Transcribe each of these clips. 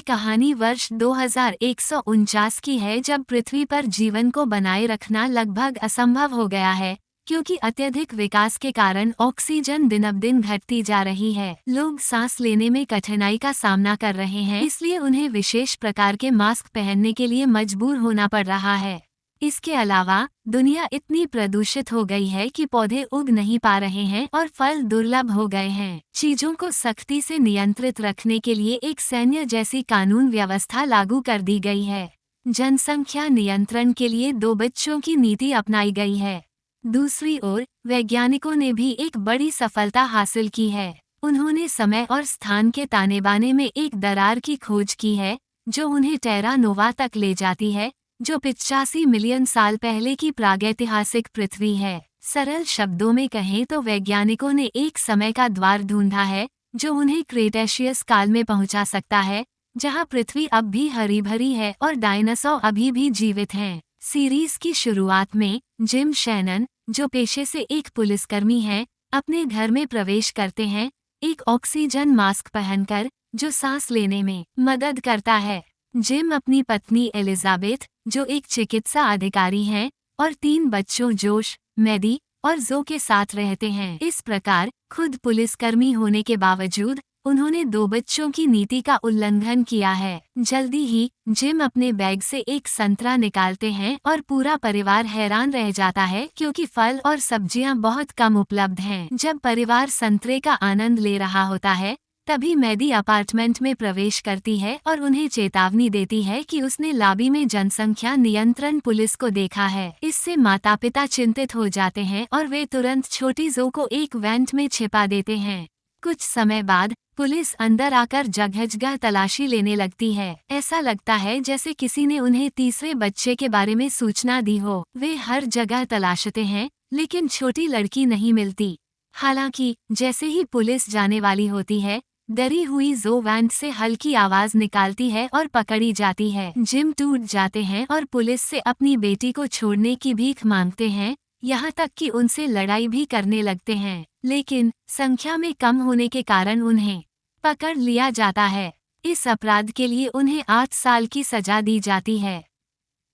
कहानी वर्ष 2149 की है, जब पृथ्वी पर जीवन को बनाए रखना लगभग असंभव हो गया है, क्योंकि अत्यधिक विकास के कारण ऑक्सीजन दिन घटती जा रही है। लोग सांस लेने में कठिनाई का सामना कर रहे हैं, इसलिए उन्हें विशेष प्रकार के मास्क पहनने के लिए मजबूर होना पड़ रहा है। इसके अलावा दुनिया इतनी प्रदूषित हो गई है कि पौधे उग नहीं पा रहे हैं और फल दुर्लभ हो गए हैं। चीजों को सख्ती से नियंत्रित रखने के लिए एक सैन्य जैसी कानून व्यवस्था लागू कर दी गई है। जनसंख्या नियंत्रण के लिए 2 बच्चों की नीति अपनाई गई है। दूसरी ओर वैज्ञानिकों ने भी एक बड़ी सफलता हासिल की है। उन्होंने समय और स्थान के ताने-बाने में एक दरार की खोज की है, जो उन्हें टेरा नोवा तक ले जाती है, जो 85 मिलियन साल पहले की प्रागैतिहासिक पृथ्वी है। सरल शब्दों में कहें तो वैज्ञानिकों ने एक समय का द्वार ढूंढा है, जो उन्हें क्रेटेशियस काल में पहुंचा सकता है, जहां पृथ्वी अब भी हरी भरी है और डायनासोर अभी भी जीवित हैं। सीरीज की शुरुआत में जिम शैनन, जो पेशे से एक पुलिसकर्मी हैं, अपने घर में प्रवेश करते हैं, एक ऑक्सीजन मास्क पहनकर, जो सांस लेने में मदद करता है। जिम अपनी पत्नी एलिजाबेथ, जो एक चिकित्सा अधिकारी हैं, और 3 बच्चों जोश, मैडी और जो के साथ रहते हैं। इस प्रकार खुद पुलिसकर्मी होने के बावजूद उन्होंने 2 बच्चों की नीति का उल्लंघन किया है। जल्दी ही जिम अपने बैग से एक संतरा निकालते हैं और पूरा परिवार हैरान रह जाता है, क्योंकि फल और सब्जियां बहुत कम उपलब्ध हैं। जब परिवार संतरे का आनंद ले रहा होता है, तभी मैडी अपार्टमेंट में प्रवेश करती है और उन्हें चेतावनी देती है कि उसने लॉबी में जनसंख्या नियंत्रण पुलिस को देखा है। इससे माता पिता चिंतित हो जाते हैं और वे तुरंत छोटी जो को एक वेंट में छिपा देते हैं। कुछ समय बाद पुलिस अंदर आकर जगह तलाशी लेने लगती है। ऐसा लगता है जैसे किसी ने उन्हें तीसरे बच्चे के बारे में सूचना दी हो। वे हर जगह तलाशते हैं, लेकिन छोटी लड़की नहीं मिलती। हालांकि जैसे ही पुलिस जाने वाली होती है, डरी हुई जो वैंट से हल्की आवाज निकालती है और पकड़ी जाती है। जिम टूट जाते हैं और पुलिस से अपनी बेटी को छोड़ने की भीख मांगते हैं, यहाँ तक कि उनसे लड़ाई भी करने लगते हैं, लेकिन संख्या में कम होने के कारण उन्हें पकड़ लिया जाता है। इस अपराध के लिए उन्हें 8 साल की सजा दी जाती है।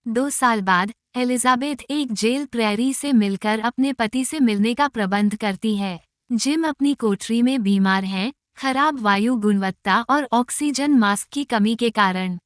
2 साल बाद एलिजाबेथ एक जेल प्रेरी से मिलकर अपने पति से मिलने का प्रबंध करती है। जिम अपनी कोठरी में बीमार हैं, खराब वायु गुणवत्ता और ऑक्सीजन मास्क की कमी के कारण।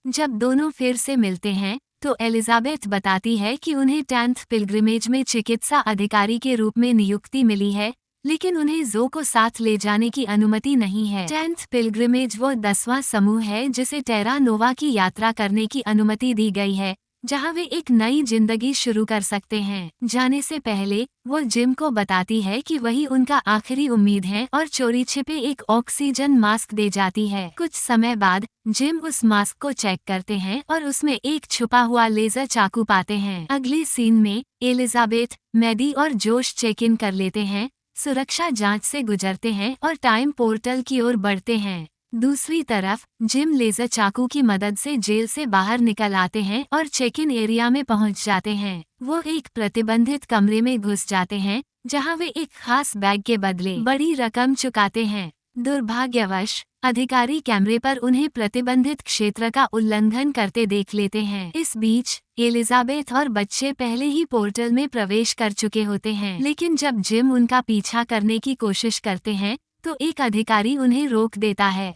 जब दोनों फिर से मिलते हैं, तो एलिजाबेथ बताती है कि उन्हें 10th पिलग्रिमेज में चिकित्सा अधिकारी के रूप में नियुक्ति मिली है, लेकिन उन्हें जो को साथ ले जाने की अनुमति नहीं है। 10th पिलग्रिमेज वो 10वां समूह है जिसे टेरा नोवा की यात्रा करने की अनुमति दी गई है, जहां वे एक नई जिंदगी शुरू कर सकते हैं। जाने से पहले वो जिम को बताती है कि वही उनका आखिरी उम्मीद है और चोरी छिपे एक ऑक्सीजन मास्क दे जाती है। कुछ समय बाद जिम उस मास्क को चेक करते हैं और उसमें एक छुपा हुआ लेजर चाकू पाते हैं। अगले सीन में एलिजाबेथ, मैडी और जोश चेक इन कर लेते हैं, सुरक्षा जांच से गुजरते हैं और टाइम पोर्टल की ओर बढ़ते हैं। दूसरी तरफ जिम लेजर चाकू की मदद से जेल से बाहर निकल आते हैं और चेक इन एरिया में पहुंच जाते हैं। वो एक प्रतिबंधित कमरे में घुस जाते हैं, जहां वे एक खास बैग के बदले बड़ी रकम चुकाते हैं। दुर्भाग्यवश अधिकारी कैमरे पर उन्हें प्रतिबंधित क्षेत्र का उल्लंघन करते देख लेते हैं। इस बीच एलिजाबेथ और बच्चे पहले ही पोर्टल में प्रवेश कर चुके होते हैं, लेकिन जब जिम उनका पीछा करने की कोशिश करते हैं, तो एक अधिकारी उन्हें रोक देता है।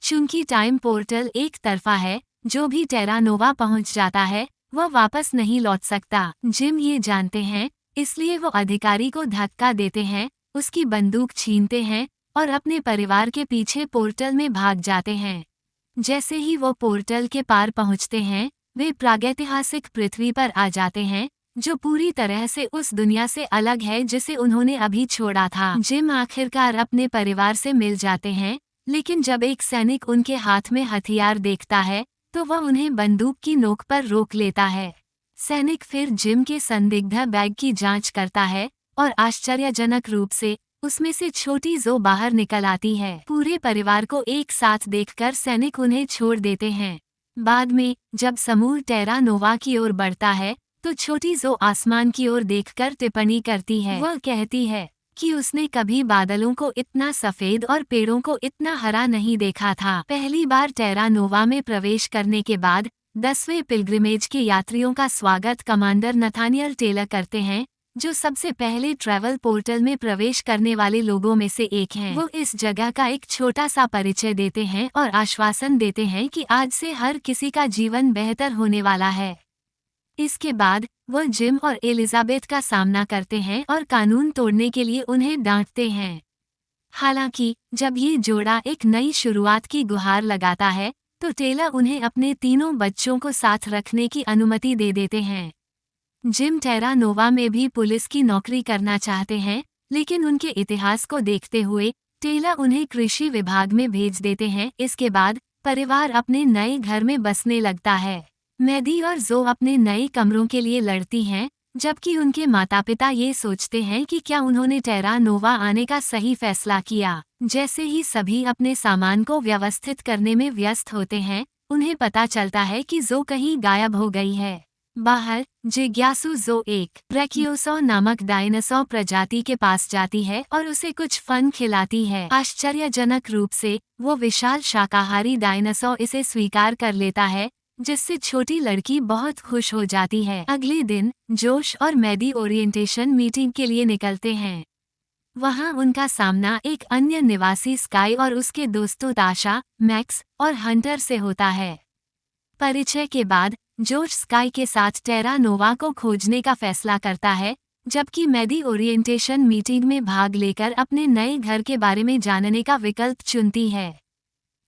चूंकि टाइम पोर्टल एक तरफा है, जो भी टेरा नोवा पहुंच जाता है, वह वापस नहीं लौट सकता। जिम ये जानते हैं, इसलिए वो अधिकारी को धक्का देते हैं, उसकी बंदूक छीनते हैं और अपने परिवार के पीछे पोर्टल में भाग जाते हैं। जैसे ही वो पोर्टल के पार पहुंचते हैं, वे प्रागैतिहासिक पृथ्वी पर आ जाते हैं, जो पूरी तरह से उस दुनिया से अलग है जिसे उन्होंने अभी छोड़ा था। जिम आखिरकार अपने परिवार से मिल जाते हैं, लेकिन जब एक सैनिक उनके हाथ में हथियार देखता है, तो वह उन्हें बंदूक की नोक पर रोक लेता है। सैनिक फिर जिम के संदिग्ध बैग की जांच करता है और आश्चर्यजनक रूप से उसमें से छोटी जो बाहर निकल आती है। पूरे परिवार को एक साथ देखकर सैनिक उन्हें छोड़ देते हैं। बाद में जब समूह टेरा नोवा की ओर बढ़ता है, तो छोटी जो आसमान की ओर देखकर टिप्पणी करती है। वह कहती है, कि उसने कभी बादलों को इतना सफेद और पेड़ों को इतना हरा नहीं देखा था। पहली बार टेरा नोवा में प्रवेश करने के बाद 10वें पिलग्रिमेज के यात्रियों का स्वागत कमांडर नथानियल टेलर करते हैं, जो सबसे पहले ट्रैवल पोर्टल में प्रवेश करने वाले लोगों में से एक हैं। वो इस जगह का एक छोटा सा परिचय देते हैं और आश्वासन देते हैं कि आज से हर किसी का जीवन बेहतर होने वाला है। इसके बाद वो जिम और एलिजाबेथ का सामना करते हैं और कानून तोड़ने के लिए उन्हें डांटते हैं। हालांकि जब ये जोड़ा एक नई शुरुआत की गुहार लगाता है, तो टेलर उन्हें अपने तीनों बच्चों को साथ रखने की अनुमति दे देते हैं। जिम टेरा नोवा में भी पुलिस की नौकरी करना चाहते हैं, लेकिन उनके इतिहास को देखते हुए टेलर उन्हें कृषि विभाग में भेज देते हैं। इसके बाद परिवार अपने नए घर में बसने लगता है। मैडी और जो अपने नए कमरों के लिए लड़ती हैं, जबकि उनके माता पिता ये सोचते हैं कि क्या उन्होंने टेरा नोवा आने का सही फैसला किया। जैसे ही सभी अपने सामान को व्यवस्थित करने में व्यस्त होते हैं, उन्हें पता चलता है कि जो कहीं गायब हो गई है। बाहर जिज्ञासु जो एक ब्रैकियोसॉर नामक डायनासोर प्रजाति के पास जाती है और उसे कुछ फन खिलाती है। आश्चर्यजनक रूप से वो विशाल शाकाहारी डायनासोर इसे स्वीकार कर लेता है, जिससे छोटी लड़की बहुत खुश हो जाती है। अगले दिन जोश और मैडी ओरिएंटेशन मीटिंग के लिए निकलते हैं। वहां उनका सामना एक अन्य निवासी स्काई और उसके दोस्तों ताशा, मैक्स और हंटर से होता है। परिचय के बाद जोश स्काई के साथ टेरा नोवा को खोजने का फैसला करता है, जबकि मैडी ओरिएंटेशन मीटिंग में भाग लेकर अपने नए घर के बारे में जानने का विकल्प चुनती है।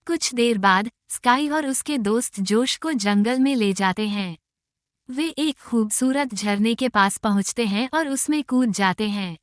कुछ देर बाद स्काई और उसके दोस्त जोश को जंगल में ले जाते हैं। वे एक खूबसूरत झरने के पास पहुंचते हैं और उसमें कूद जाते हैं।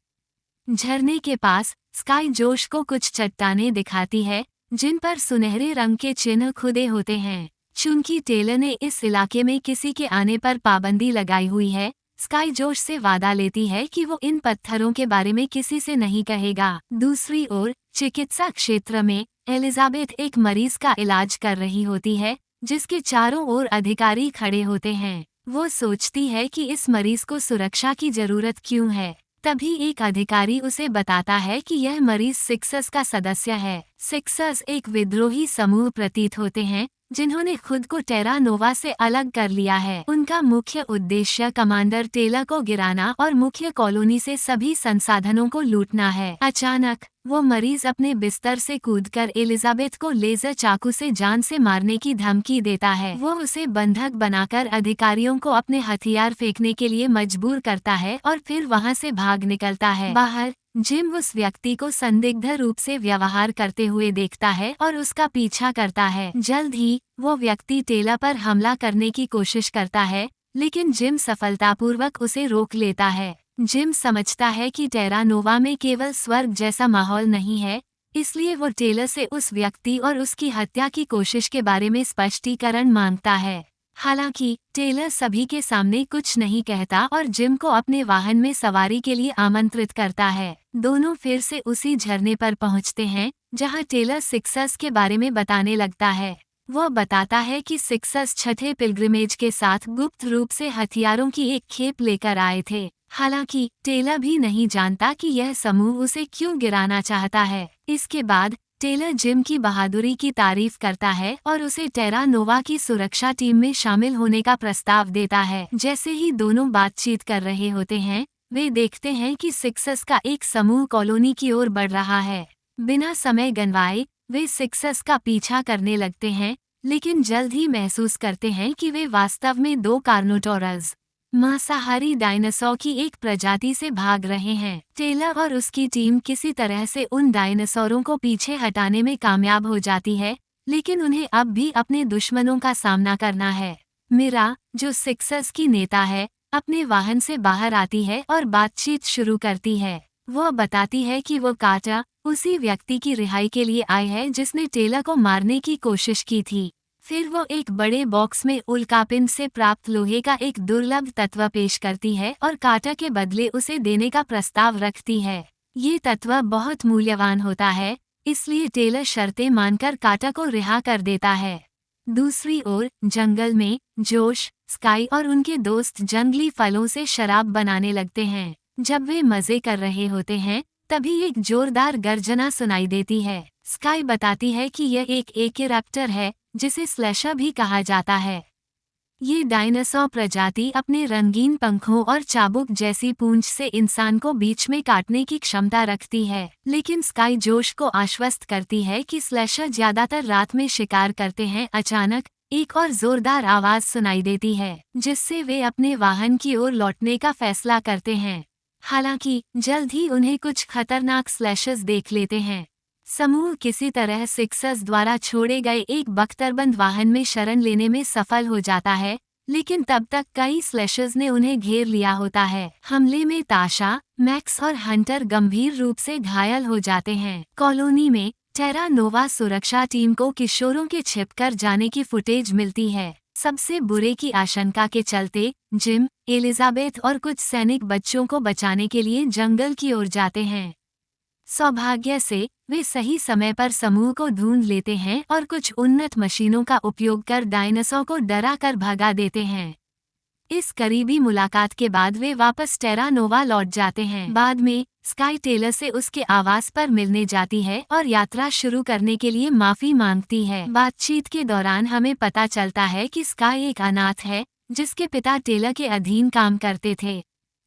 झरने के पास स्काई जोश को कुछ चट्टानें दिखाती है, जिन पर सुनहरे रंग के चिन्ह खुदे होते हैं। चूंकि टेलर ने इस इलाके में किसी के आने पर पाबंदी लगाई हुई है, स्काई जोश से वादा लेती है कि वो इन पत्थरों के बारे में किसी से नहीं कहेगा। दूसरी ओर चिकित्सा क्षेत्र में एलिजाबेथ एक मरीज का इलाज कर रही होती है, जिसके चारों ओर अधिकारी खड़े होते हैं। वो सोचती है कि इस मरीज को सुरक्षा की जरूरत क्यों है। तभी एक अधिकारी उसे बताता है कि यह मरीज सिक्सर्स का सदस्य है। सिक्सर्स एक विद्रोही समूह प्रतीत होते हैं, जिन्होंने खुद को टेरा नोवा से अलग कर लिया है। उनका मुख्य उद्देश्य कमांडर टेलर को गिराना और मुख्य कॉलोनी से सभी संसाधनों को लूटना है। अचानक वो मरीज अपने बिस्तर से कूदकर एलिजाबेथ को लेजर चाकू से जान से मारने की धमकी देता है। वो उसे बंधक बनाकर अधिकारियों को अपने हथियार फेंकने के लिए मजबूर करता है और फिर वहां से भाग निकलता है। बाहर जिम उस व्यक्ति को संदिग्ध रूप से व्यवहार करते हुए देखता है और उसका पीछा करता है। जल्द ही वो व्यक्ति टेलर पर हमला करने की कोशिश करता है, लेकिन जिम सफलतापूर्वक उसे रोक लेता है। जिम समझता है कि टेरा नोवा में केवल स्वर्ग जैसा माहौल नहीं है, इसलिए वो टेलर से उस व्यक्ति और उसकी हत्या की कोशिश के बारे में स्पष्टीकरण मांगता है। हालांकि टेलर सभी के सामने कुछ नहीं कहता और जिम को अपने वाहन में सवारी के लिए आमंत्रित करता है। दोनों फिर से उसी झरने पर पहुंचते हैं, जहां टेलर सिक्सर्स के बारे में बताने लगता है। वो बताता है कि सिक्सर्स छठे पिलग्रिमेज के साथ गुप्त रूप से हथियारों की एक खेप लेकर आए थे। हालांकि टेलर भी नहीं जानता कि यह समूह उसे क्यों गिराना चाहता है। इसके बाद टेलर जिम की बहादुरी की तारीफ करता है और उसे टेरा नोवा की सुरक्षा टीम में शामिल होने का प्रस्ताव देता है। जैसे ही दोनों बातचीत कर रहे होते हैं, वे देखते हैं कि सिक्सर्स का एक समूह कॉलोनी की ओर बढ़ रहा है। बिना समय गंवाए वे सिक्सर्स का पीछा करने लगते हैं, लेकिन जल्द ही महसूस करते हैं कि वे वास्तव में दो कार्नोटोरस मांसाहारी डायनासोर की एक प्रजाति से भाग रहे हैं। टेलर और उसकी टीम किसी तरह से उन डायनासोरों को पीछे हटाने में कामयाब हो जाती है, लेकिन उन्हें अब भी अपने दुश्मनों का सामना करना है। मीरा, जो सिक्सर्स की नेता है, अपने वाहन से बाहर आती है और बातचीत शुरू करती है। वो बताती है कि वो काटा उसी व्यक्ति की रिहाई के लिए आई है जिसने टेलर को मारने की कोशिश की थी। फिर वो एक बड़े बॉक्स में उल्कापिंड से प्राप्त लोहे का एक दुर्लभ तत्व पेश करती है और काटा के बदले उसे देने का प्रस्ताव रखती है। ये तत्व बहुत मूल्यवान होता है, इसलिए टेलर शर्तें मानकर काटा को रिहा कर देता है। दूसरी ओर जंगल में जोश, स्काई और उनके दोस्त जंगली फलों से शराब बनाने लगते हैं। जब वे मजे कर रहे होते हैं, तभी एक जोरदार गर्जना सुनाई देती है। स्काई बताती है कि यह एक एकेरैप्टर है, जिसे स्लैशर भी कहा जाता है। ये डायनासोर प्रजाति अपने रंगीन पंखों और चाबुक जैसी पूंछ से इंसान को बीच में काटने की क्षमता रखती है, लेकिन स्काई जोश को आश्वस्त करती है कि स्लैशर ज्यादातर रात में शिकार करते हैं। अचानक एक और जोरदार आवाज सुनाई देती है, जिससे वे अपने वाहन की ओर लौटने का फैसला करते हैं। हालांकि जल्द ही उन्हें कुछ खतरनाक स्लैशर्स देख लेते हैं। समूह किसी तरह सिक्सर्स द्वारा छोड़े गए एक बख्तरबंद वाहन में शरण लेने में सफल हो जाता है, लेकिन तब तक कई स्लैशर्स ने उन्हें घेर लिया होता है। हमले में ताशा, मैक्स और हंटर गंभीर रूप से घायल हो जाते हैं। कॉलोनी में टेरा नोवा सुरक्षा टीम को किशोरों के छिपकर जाने की फुटेज मिलती है। सबसे बुरे की आशंका के चलते जिम, एलिजाबेथ और कुछ सैनिक बच्चों को बचाने के लिए जंगल की ओर जाते हैं। सौभाग्य से वे सही समय पर समूह को ढूंढ लेते हैं और कुछ उन्नत मशीनों का उपयोग कर डायनासोर को डरा कर भगा देते हैं। इस करीबी मुलाकात के बाद वे वापस टेरा नोवा लौट जाते हैं। बाद में स्काई टेलर से उसके आवास पर मिलने जाती है और यात्रा शुरू करने के लिए माफी मांगती है। बातचीत के दौरान हमें पता चलता है कि स्काई एक अनाथ है, जिसके पिता टेलर के अधीन काम करते थे।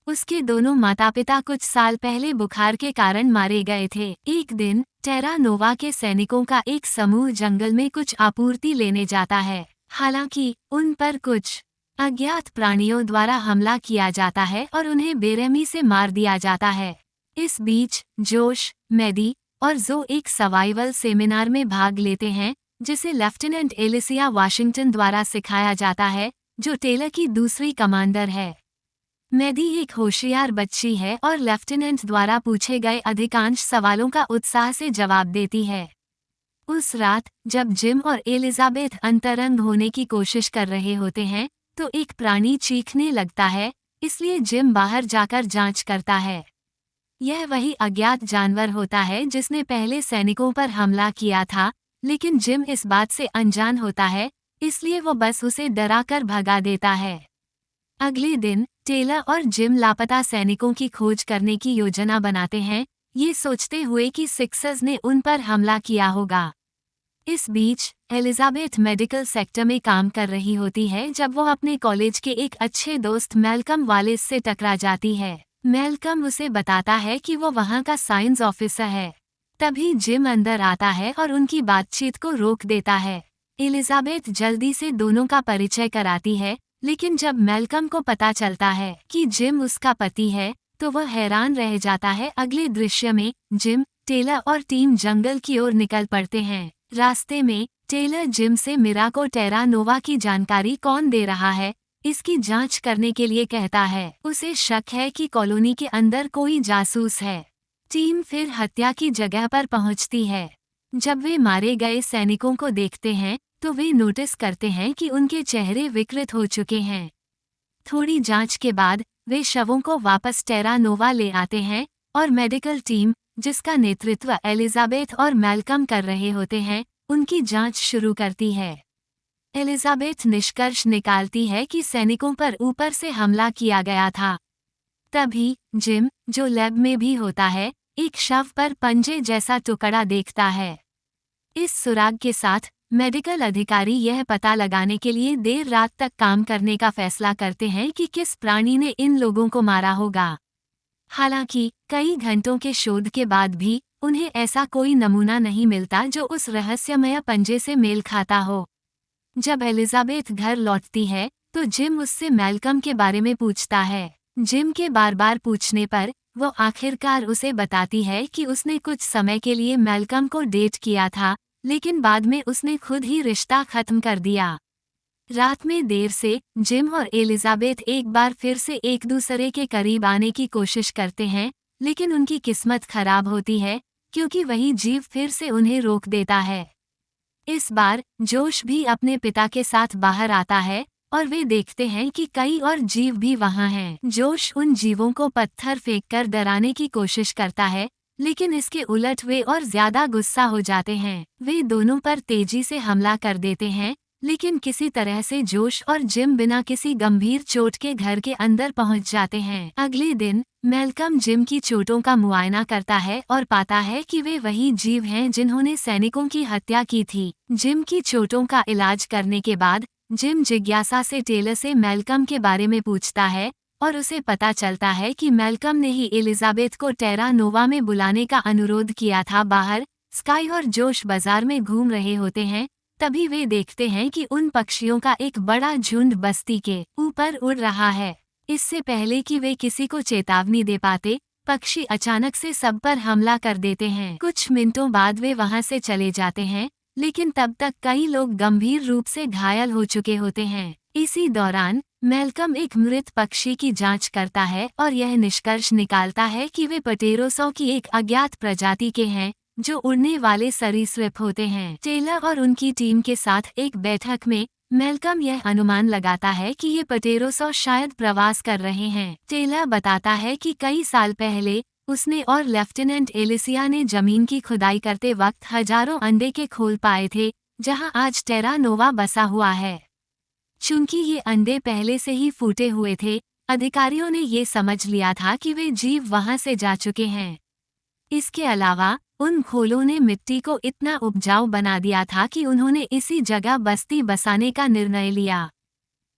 उसके दोनों माता पिता कुछ साल पहले बुखार के कारण मारे गए थे। एक दिन टेरा नोवा के सैनिकों का एक समूह जंगल में कुछ आपूर्ति लेने जाता है। हालांकि उन पर कुछ अज्ञात प्राणियों द्वारा हमला किया जाता है और उन्हें बेरहमी से मार दिया जाता है। इस बीच जोश, मैडी और जो एक सर्वाइवल सेमिनार में भाग लेते हैं, जिसे लेफ्टिनेंट एलिसिया वाशिंगटन द्वारा सिखाया जाता है, जो टेलर की दूसरी कमांडर है। मैडी एक होशियार बच्ची है और लेफ्टिनेंट द्वारा पूछे गए अधिकांश सवालों का उत्साह से जवाब देती है। उस रात जब जिम और एलिजाबेथ अंतरंग होने की कोशिश कर रहे होते हैं, तो एक प्राणी चीखने लगता है, इसलिए जिम बाहर जाकर जांच करता है। यह वही अज्ञात जानवर होता है जिसने पहले सैनिकों पर हमला किया था, लेकिन जिम इस बात से अनजान होता है, इसलिए वो बस उसे डराकर भगा देता है। अगले दिन टेलर और जिम लापता सैनिकों की खोज करने की योजना बनाते हैं, ये सोचते हुए कि सिक्सर्स ने उन पर हमला किया होगा। इस बीच एलिजाबेथ मेडिकल सेक्टर में काम कर रही होती है जब वो अपने कॉलेज के एक अच्छे दोस्त मैल्कम वालिस से टकरा जाती है। मैल्कम उसे बताता है कि वो वहाँ का साइंस ऑफिसर है। तभी जिम अंदर आता है और उनकी बातचीत को रोक देता है। एलिजाबेथ जल्दी से दोनों का परिचय कराती है, लेकिन जब मैल्कम को पता चलता है कि जिम उसका पति है, तो वह हैरान रह जाता है। अगले दृश्य में जिम, टेलर और टीम जंगल की ओर निकल पड़ते हैं। रास्ते में टेलर जिम से मिरा को टेरा नोवा की जानकारी कौन दे रहा है, इसकी जांच करने के लिए कहता है। उसे शक है कि कॉलोनी के अंदर कोई जासूस है। टीम फिर हत्या की जगह पर पहुंचती है। जब वे मारे गए सैनिकों को देखते हैं, तो वे नोटिस करते हैं कि उनके चेहरे विकृत हो चुके हैं। थोड़ी जांच के बाद वे शवों को वापस टेरा नोवा ले आते हैं और मेडिकल टीम, जिसका नेतृत्व एलिजाबेथ और मैल्कम कर रहे होते हैं, उनकी जांच शुरू करती है। एलिजाबेथ निष्कर्ष निकालती है कि सैनिकों पर ऊपर से हमला किया गया था। तभी जिम, जो लैब में भी होता है, एक शव पर पंजे जैसा टुकड़ा देखता है। इस सुराग के साथ मेडिकल अधिकारी यह पता लगाने के लिए देर रात तक काम करने का फैसला करते हैं कि किस प्राणी ने इन लोगों को मारा होगा। हालांकि कई घंटों के शोध के बाद भी उन्हें ऐसा कोई नमूना नहीं मिलता जो उस रहस्यमय पंजे से मेल खाता हो। जब एलिजाबेथ घर लौटती है, तो जिम उससे मैल्कम के बारे में पूछता है। जिम के बार बार पूछने पर वो आखिरकार उसे बताती है कि उसने कुछ समय के लिए मैल्कम को डेट किया था, लेकिन बाद में उसने खुद ही रिश्ता खत्म कर दिया। रात में देर से जिम और एलिजाबेथ एक बार फिर से एक दूसरे के करीब आने की कोशिश करते हैं, लेकिन उनकी किस्मत खराब होती है, क्योंकि वही जीव फिर से उन्हें रोक देता है। इस बार जोश भी अपने पिता के साथ बाहर आता है और वे देखते हैं कि कई और जीव भी वहाँ हैं। जोश उन जीवों को पत्थर फेंककर डराने की कोशिश करता है, लेकिन इसके उलट वे और ज्यादा गुस्सा हो जाते हैं। वे दोनों पर तेजी से हमला कर देते हैं, लेकिन किसी तरह से जोश और जिम बिना किसी गंभीर चोट के घर के अंदर पहुंच जाते हैं। अगले दिन मैल्कम जिम की चोटों का मुआयना करता है और पाता है कि वे वही जीव हैं जिन्होंने सैनिकों की हत्या की थी। जिम की चोटों का इलाज करने के बाद जिम जिज्ञासा से टेलर से मैल्कम के बारे में पूछता है और उसे पता चलता है कि मैल्कम ने ही एलिजाबेथ को टेरा नोवा में बुलाने का अनुरोध किया था। बाहर स्काई और जोश बाजार में घूम रहे होते हैं, तभी वे देखते हैं कि उन पक्षियों का एक बड़ा झुंड बस्ती के ऊपर उड़ रहा है। इससे पहले कि वे किसी को चेतावनी दे पाते, पक्षी अचानक से सब पर हमला कर देते हैं। कुछ मिनटों बाद वे वहां से चले जाते हैं, लेकिन तब तक कई लोग गंभीर रूप से घायल हो चुके होते हैं। इसी दौरान मैल्कम एक मृत पक्षी की जांच करता है और यह निष्कर्ष निकालता है कि वे पटेरोसॉ की एक अज्ञात प्रजाति के हैं जो उड़ने वाले सरीसृप होते हैं। टेलर और उनकी टीम के साथ एक बैठक में मैल्कम यह अनुमान लगाता है कि ये पटेरोसॉ शायद प्रवास कर रहे हैं। टेलर बताता है कि कई साल पहले उसने और लेफ्टिनेंट एलिसिया ने जमीन की खुदाई करते वक्त हजारों अंडे के खोल पाए थे, जहां आज टेरा नोवा बसा हुआ है। चूंकि ये अंडे पहले से ही फूटे हुए थे, अधिकारियों ने ये समझ लिया था कि वे जीव वहां से जा चुके हैं। इसके अलावा उन खोलों ने मिट्टी को इतना उपजाऊ बना दिया था कि उन्होंने इसी जगह बस्ती बसाने का निर्णय लिया।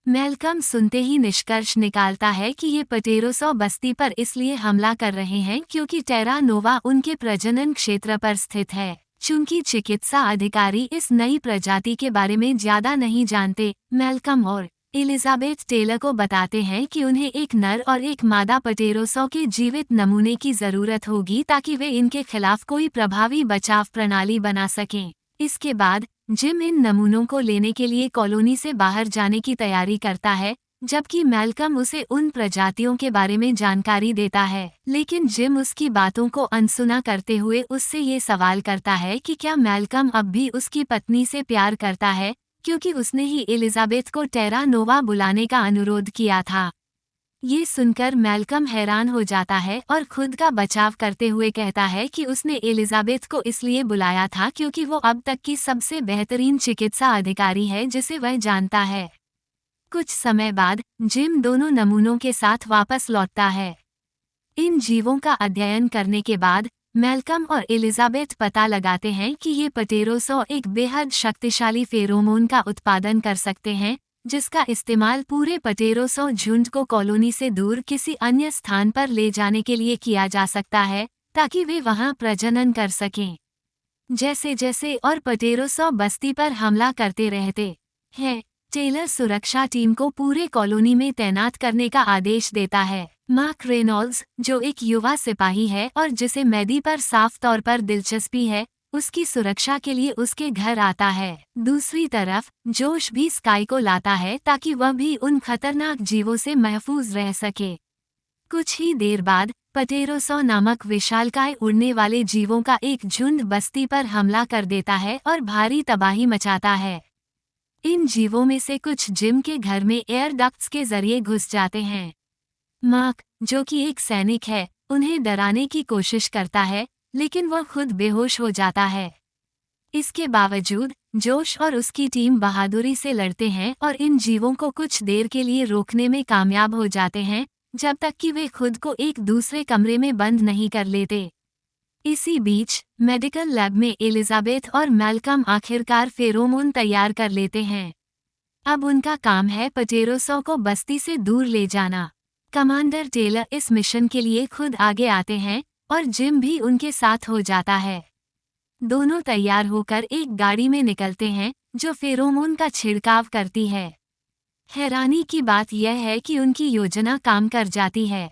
मैल्कम सुनते ही निष्कर्ष निकालता है कि ये पटेरोसॉ बस्ती पर इसलिए हमला कर रहे हैं क्योंकि टेरा नोवा उनके प्रजनन क्षेत्र पर स्थित है। चूंकि चिकित्सा अधिकारी इस नई प्रजाति के बारे में ज्यादा नहीं जानते, मैल्कम और एलिजाबेथ टेलर को बताते हैं कि उन्हें एक नर और एक मादा पटेरोसॉ के जीवित नमूने की जरूरत होगी ताकि वे इनके खिलाफ कोई प्रभावी बचाव प्रणाली बना सकें। इसके बाद जिम इन नमूनों को लेने के लिए कॉलोनी से बाहर जाने की तैयारी करता है, जबकि मैल्कम उसे उन प्रजातियों के बारे में जानकारी देता है। लेकिन जिम उसकी बातों को अनसुना करते हुए उससे ये सवाल करता है कि क्या मैल्कम अब भी उसकी पत्नी से प्यार करता है, क्योंकि उसने ही एलिजाबेथ को टेरा नोवा बुलाने का अनुरोध किया था। ये सुनकर मैल्कम हैरान हो जाता है और खुद का बचाव करते हुए कहता है कि उसने एलिजाबेथ को इसलिए बुलाया था क्योंकि वो अब तक की सबसे बेहतरीन चिकित्सा अधिकारी है जिसे वह जानता है। कुछ समय बाद जिम दोनों नमूनों के साथ वापस लौटता है। इन जीवों का अध्ययन करने के बाद मैल्कम और एलिजाबेथ पता लगाते हैं कि ये पटेरोसॉ एक बेहद शक्तिशाली फेरोमोन का उत्पादन कर सकते हैं, जिसका इस्तेमाल पूरे पटेरोसॉ झुंड को कॉलोनी से दूर किसी अन्य स्थान पर ले जाने के लिए किया जा सकता है ताकि वे वहां प्रजनन कर सकें। जैसे जैसे और पटेरोसॉ बस्ती पर हमला करते रहते हैं, टेलर सुरक्षा टीम को पूरे कॉलोनी में तैनात करने का आदेश देता है। मार्क रेनॉल्ड्स, जो एक युवा सिपाही है और जिसे मैडी पर साफ तौर पर दिलचस्पी है, उसकी सुरक्षा के लिए उसके घर आता है। दूसरी तरफ जोश भी स्काई को लाता है ताकि वह भी उन खतरनाक जीवों से महफूज रह सके। कुछ ही देर बाद पटेरोसॉ नामक विशालकाय उड़ने वाले जीवों का एक झुंड बस्ती पर हमला कर देता है और भारी तबाही मचाता है। इन जीवों में से कुछ जिम के घर में एयर डक्ट्स के जरिए घुस जाते हैं। मार्क, जो कि एक सैनिक है, उन्हें डराने की कोशिश करता है, लेकिन वह खुद बेहोश हो जाता है। इसके बावजूद जोश और उसकी टीम बहादुरी से लड़ते हैं और इन जीवों को कुछ देर के लिए रोकने में कामयाब हो जाते हैं, जब तक कि वे खुद को एक दूसरे कमरे में बंद नहीं कर लेते। इसी बीच मेडिकल लैब में एलिजाबेथ और मैल्कम आखिरकार फेरोमोन तैयार कर लेते हैं। अब उनका काम है पटेरोसॉ को बस्ती से दूर ले जाना। कमांडर टेलर इस मिशन के लिए खुद आगे आते हैं और जिम भी उनके साथ हो जाता है। दोनों तैयार होकर एक गाड़ी में निकलते हैं जो फेरोमोन का छिड़काव करती है। हैरानी की बात यह है कि उनकी योजना काम कर जाती है।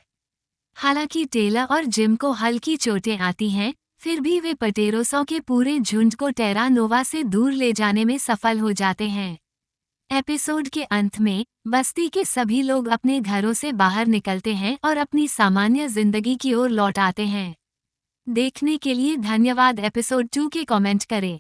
हालांकि टेलर और जिम को हल्की चोटें आती हैं, फिर भी वे पटेरोसॉ के पूरे झुंड को टेरा नोवा से दूर ले जाने में सफल हो जाते हैं। एपिसोड के अंत में बस्ती के सभी लोग अपने घरों से बाहर निकलते हैं और अपनी सामान्य जिंदगी की ओर लौट आते हैं। देखने के लिए धन्यवाद। एपिसोड 2 के कमेंट करें।